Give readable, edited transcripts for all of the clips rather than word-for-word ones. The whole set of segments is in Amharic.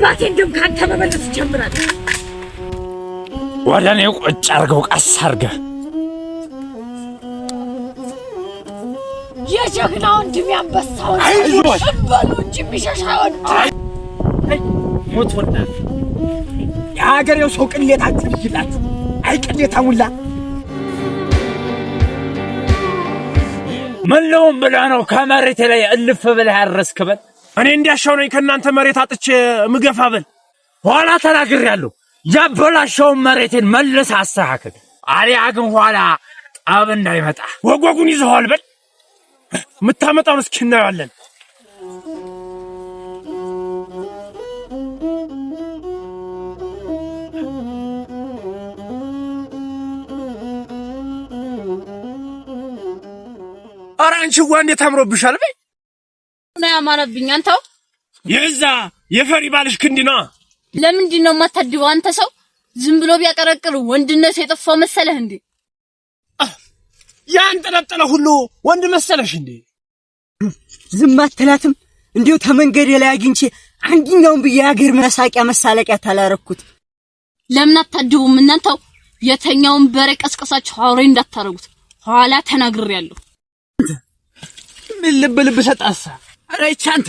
የአባቴን ደም ካንተ መመለስ ጀምራል። ወደ እኔ ቁጭ አድርገው ቀስ አድርገህ የጀግና ወንድም ያንበሳውን በሉ እንጂ የሚሸሻ ወንድም ሞት ወጣ። የሀገሬው ሰው ቅሌታችሁ ልጅላችሁ አይ ቅሌታ ሙላ ምነውም ብለህ ነው ከመሬቴ ላይ እልፍ ብለህ ያረስክበል። እኔ እንዲያሻው ነኝ ከእናንተ መሬት አጥቼ ምገፋበል። ኋላ ተናግሬያለሁ። ያበላሸውን መሬቴን መልሰህ አስተካክል። አሊያ ግን ኋላ ጠብ እንዳይመጣ ወጓጉን ይዘዋል በል። የምታመጣውን እስኪ እናየዋለን። ኧረ አንቺዋ እንዴት አምሮብሻል በይ። ነው ያማረብኝ አንተው የዛ የፈሪ ባልሽ ክንድ ነው። ለምንድን ነው የማታድበው አንተ ሰው? ዝም ብሎ ቢያቀረቅር ወንድነት የጠፋው መሰለህ እንዴ? ያንጠለጠለ ሁሉ ወንድ መሰለሽ እንዴ? ዝም አትላትም? እንዴው ተመንገድ ላይ አግኝቼ አንድኛውን በየሀገር መሳቂያ መሳለቂያ ታላረኩት። ለምን አታድቡም እናንተው? የተኛውን በሬ ቀስቀሳችሁ አውሬ እንዳታረጉት ኋላ ተናግሬያለሁ። ምን ልብ ሰጣሳ? አረ ይቻንተ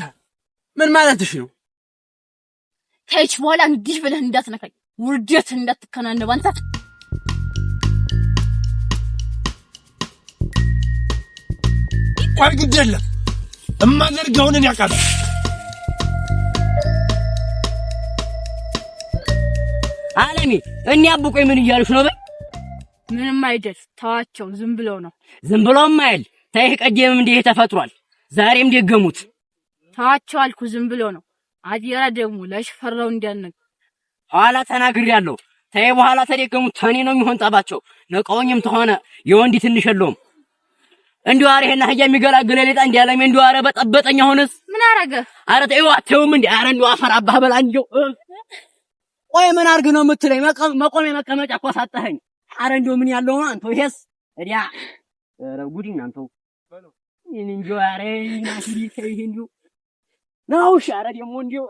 ምን ማለትሽ ነው? ከይች በኋላ እንዲህ ብለህ እንዳትነካኝ፣ ውርደት እንዳትከናነብ አንተ። ቆይ ግድ የለም እማደርገውን እኔ አውቃለሁ። አለሜ እኔ አብቆይ ምን እያሉሽ ነው በይ? ምንም አይደል ተዋቸው፣ ዝም ብለው ነው። ዝም ብለውም አይደል ታይህ ቀደምም እንዲህ ተፈጥሯል፣ ዛሬም ደገሙት። ተዋቸው አልኩ፣ ዝም ብለው ነው። አዲራ ደግሞ ለሽፈራው እንዲያነቅ ኋላ ተናግሬያለሁ። ተይ በኋላ ተደገሙት ተኔ ነው የሚሆን ጠባቸው። ነቀውኝም ተሆነ የወንዲ ትንሽ የለውም። እንዲው አሬና ህያ የሚገላግል ሌጣ እንዲያለኝ እንዲው አረ በጠበጠኝ። አሁንስ ምን አረገ? አረ ተይው አትውም እንዴ? አረ እንዲው አፈር አባህ በላ እንዲው ቆይ ምን አርግ ነው የምትለኝ? መቆሜ መቀመጫ እኮ ሳጠኸኝ። አረ እንዲው ምን ያለው ነው አንተ? ይሄስ እዲያ አረ ጉዲና አንተው እንዲው አረ ናሲዲ ተይ እንዲው ነው ሻረ ደግሞ እንዲው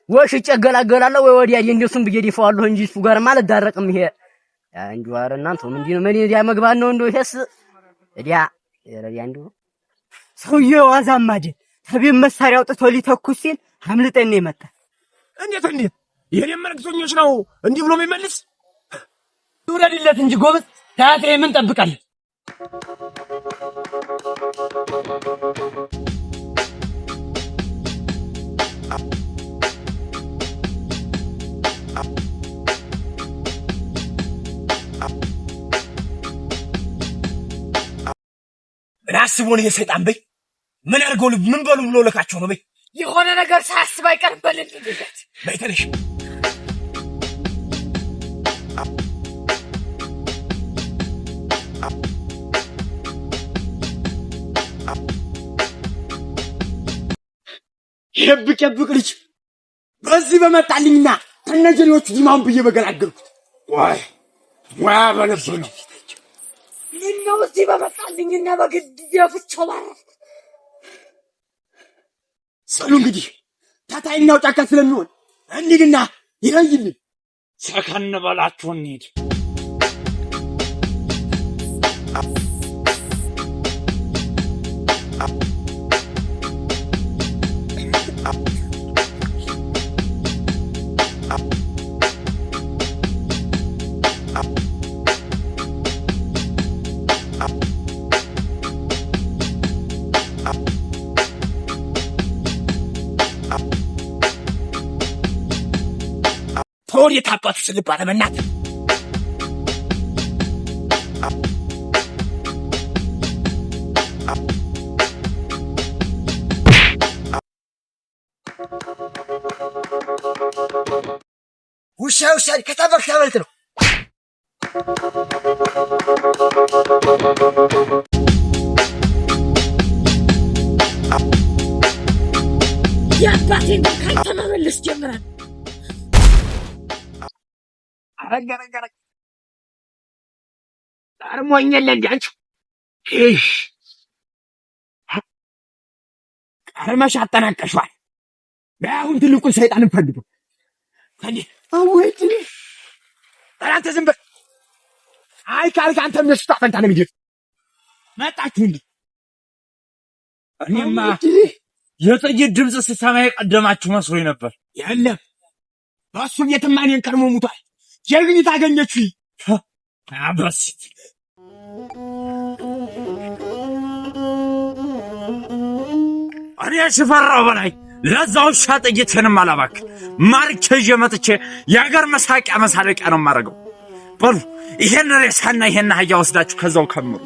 ወሽ ይጨገላገላለሁ ወይ ወዲያ እንዲው ስም ብዬ ዲፋዋለሁ እንጂ እሱ ጋር ማለት ዳረቅም ይሄ እንዲው አረ እናንተ ምንድን ነው ምን ያ መግባት ነው እንዲው ይሄስ እዲያ ረዲያ እንዲው ሰውዬው አዛማደ ተቤት መሳሪያ አውጥቶ ሊተኩስ ሲል አምልጠን ነው የመጣ። እንዴት ይሄን መልክተኞች ነው እንዲህ ብሎ የሚመልስ? ይውረድለት እንጂ ጎበዝ ታያቴ ምን ጠብቃለን? ራስቦን የሰይጣን በይ ምን አርገው ምን በሉ ብሎ ለካቸው ነው በይ። የሆነ ነገር ሳያስብ አይቀርም በልልኝ ልጅት በይተልሽ የብቅ ልጅ በዚህ በመጣልኝና ተነጀሪዎቹ ዲማውን ብዬ በገላገልኩት ወይ በለብ ነው። ምነው እዚህ በመጣልኝና በግድ የፍቸው ባረፍ ሰሉ እንግዲህ ታታይናው ጫካ ስለሚሆን እንግዲህና ይለይልን ሰከን በላችሁ እንሂድ። ቶር የታባቱ ስልባለ መናት ውሻ ከታበክ ያበልጥ ነው። የአባቴን ካንተ መመለስ ጀምራል። አረጋረጋረ አርሞኝ የለ እንዴ አንቺ ቀርመሽ አጠናቀሽዋል። አሁን ትልቁን ሰይጣን እንፈልገው። አወይት አንተ ዝም በል። አይ ካልክ አንተ መስጣ ፈንታ ነው የሚደርስ። መጣችሁ እንዴ? እኔማ የጥይት ድምፅ ስሰማ የቀደማችሁ መስሎኝ ነበር። የለም በሱ ቤትማ እኔን ቀድሞ ሙቷል። ጀግኒት አገኘችኝ። አበሲት እኔ ሽፈራው በላይ ለዛው ሻጥይትንም አላባክ ማርኬ ይዤ መጥቼ የአገር መሳቂያ መሳለቂያ ነው የማደርገው። በሉ ይሄን ሬሳና ይሄን አህያ ወስዳችሁ ከዛው ከምሩ።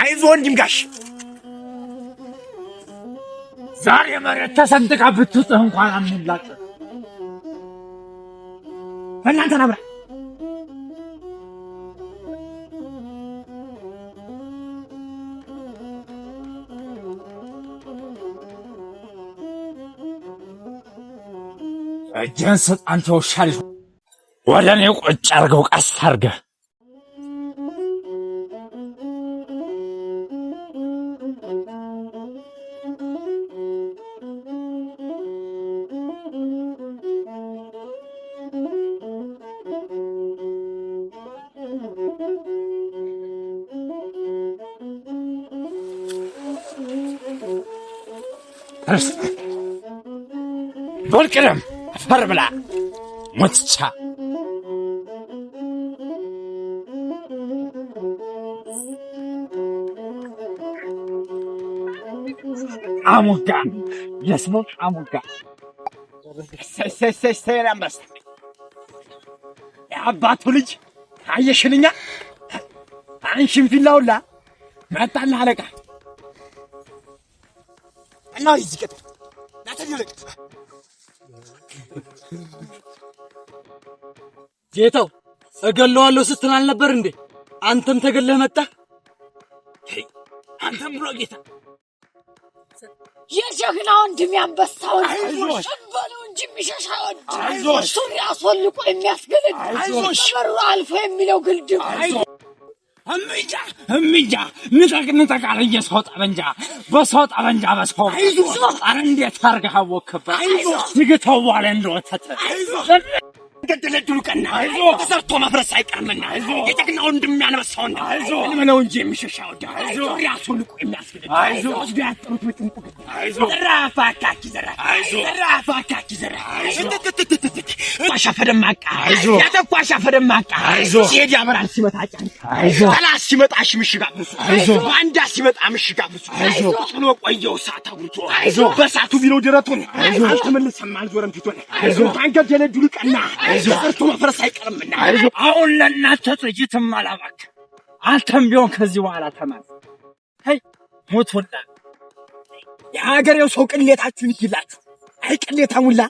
አይዞህ ወንድም ጋሽ ዛሬ መሬት ተሰንጥቃ ብትውጥህ እንኳን አምንላጭ እናንተ ነብራ እጄን ስጥ አንተ ውሻ ልጅ። ወደ እኔ ቁጭ አድርገው ቀስ አድርገህ በልቅደም አፈር ብላ ሞትቻ አሙጋ የስሙ አሙጋ ሰይራምባስ የአባቱ ልጅ አየሽልኛ አንቺም ፊላውላ መጣልህ አለቃ እና ይዝ ቀጥል ናተልለቅ ጌታው እገለዋለሁ ስትል አልነበር እንዴ? አንተም ተገለህ መጣ። አንተም ብሎ ጌታ የጀግና ወንድም ያንበሳውን ሸንበለው እንጂ የሚሸሽ አይወድ። ሱሪ አስወልቆ የሚያስገለድ በሩ አልፎ የሚለው ግልድም እምጃ ንጠቅ አለ የሰው ጠበንጃ በሰው ጠበንጃ በሰው ኧረ እንዴት አድርገህ አወክበት ትግተው በኋላ እንደወተት ገደለድሉ ቀና ተሰርቶ መፍረስ አይቀርምና የጀግና ወንድም ያንበሳውን ነው እንጂ የሚሸሻው ራሱ ልቆ የሚያስገድድ ወስዶ ያጠሩት ብጥንቁ ዘራፍ አካኪ ዘራፍ ቋሻፈ ደማቃ ያተቋሻ ፈደማቃ ሲሄድ ያበራል ሲመጣ ጫንቃ ጠላት ሲመጣ ምሽግ አብርሱ ባንዳ ሲመጣ ምሽግ አብርሱ ጥሎ ቆየው እሳት አውርቶ በእሳቱ ቢለው ደረቱን አልተመለሰም አልዞረም ፊቱን ገደለድሉ ቀና ተሰርቶ መፍረስ አይቀርምና አሁን ለእናንተ ጥይትም አላባክ አንተም ቢሆን ከዚህ በኋላ ተማር ሞቱላ የሀገሬው ሰው ቅሌታችሁን ይላችሁ አይ ቅሌታሙላ